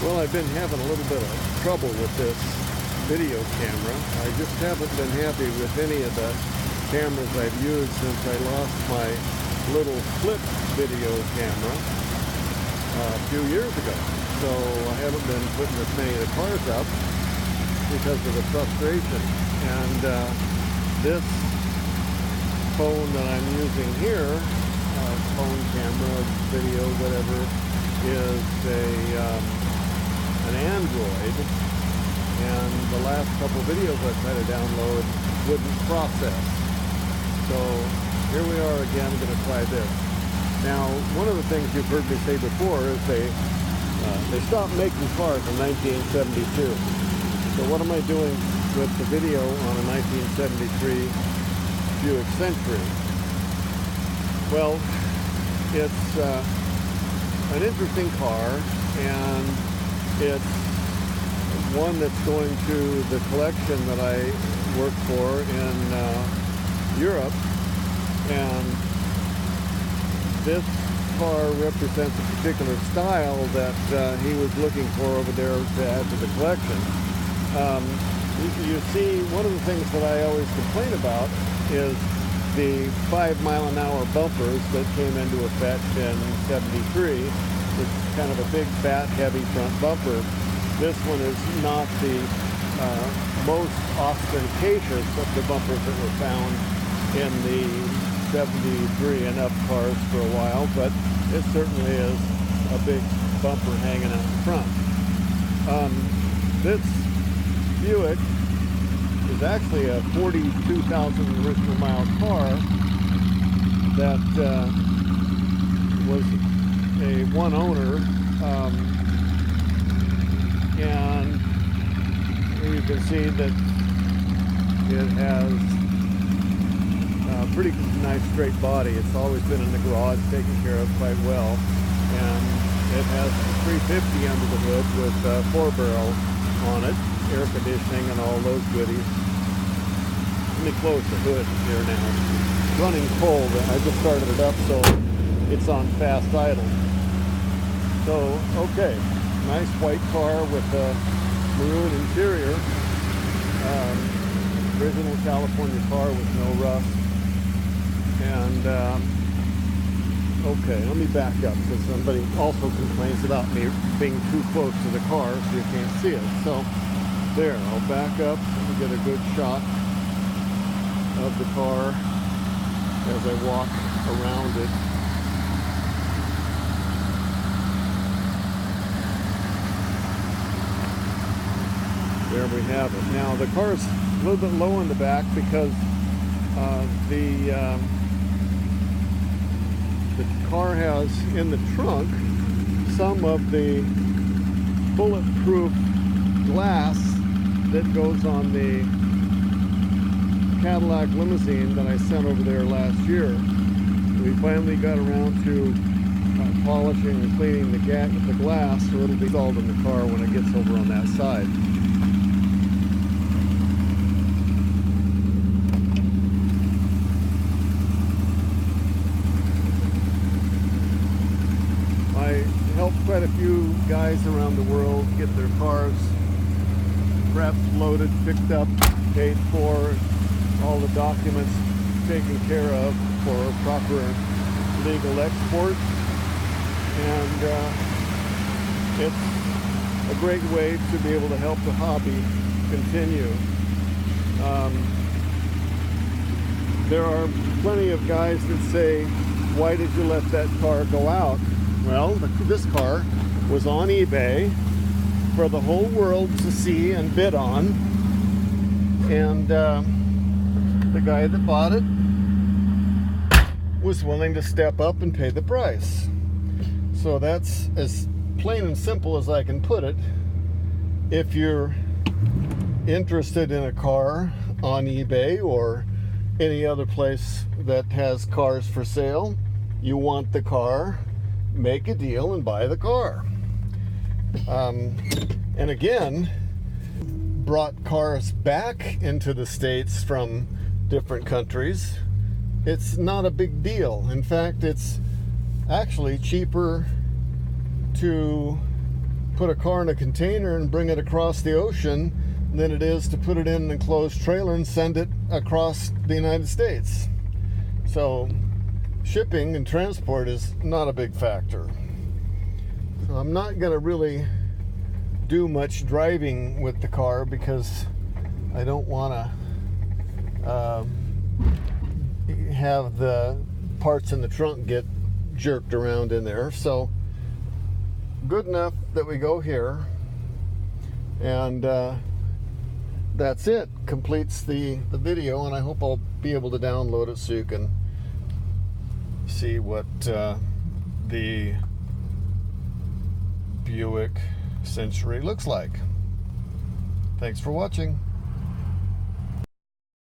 Well, I've been having a little bit of trouble with this video camera. I just haven't been happy with any of the cameras I've used since I lost my little flip video camera a few years ago. So I haven't been putting as many of the cars up because of the frustration. And this phone that I'm using here, phone camera, video, whatever, is an Android, and the last couple of videos I tried to download wouldn't process. So here we are again, I'm going to try this. Now, one of the things you've heard me say before is they stopped making cars in 1972. So what am I doing with the video on a 1973 Buick Century? Well, it's an interesting car, and it's one that's going to the collection that I work for in Europe, and this car represents a particular style that he was looking for over there to add to the collection. You see, one of the things that I always complain about is the 5-mile-an-hour bumpers that came into effect in '73. It's kind of a big, fat, heavy front bumper. This one is not the most ostentatious of the bumpers that were found in the '73 and up cars for a while, but it certainly is a big bumper hanging out in front. This Buick is actually a 42,000 original mile car that was a one owner, and you can see that it has a pretty nice straight body. It's always been in the garage, taken care of quite well, and it has 350 under the hood with 4-barrel on it, air conditioning and all those goodies. Let me close the hood here now. It's running cold, and I just started it up, so it's on fast idle. So, okay, nice white car with a maroon interior. Original California car with no rust. And, okay, let me back up, because somebody also complains about me being too close to the car so you can't see it. So, there, I'll back up and get a good shot of the car as I walk around it. There we have it. Now the car's a little bit low in the back because the car has in the trunk some of the bulletproof glass that goes on the Cadillac limousine that I sent over there last year. We finally got around to polishing and cleaning the glass, so it'll be installed in the car when it gets over on that side. I helped quite a few guys around the world get their cars prepped, loaded, picked up, paid for, all the documents taken care of for proper legal export, and it's a great way to be able to help the hobby continue. There are plenty of guys that say, why did you let that car go out? Well, this car was on eBay for the whole world to see and bid on, and the guy that bought it was willing to step up and pay the price. So that's as plain and simple as I can put it. If you're interested in a car on eBay or any other place that has cars for sale, you want the car, make a deal and buy the car. And again, brought cars back into the States from different countries. It's not a big deal. In fact, it's actually cheaper to put a car in a container and bring it across the ocean than it is to put it in an enclosed trailer and send it across the United States. So shipping and transport is not a big factor. So I'm not going to really do much driving with the car because I don't want to have the parts in the trunk get jerked around in there. So good enough that we go here, and that's it. Completes the video, and I hope I'll be able to download it so you can see what the Buick Century looks like. Thanks for watching.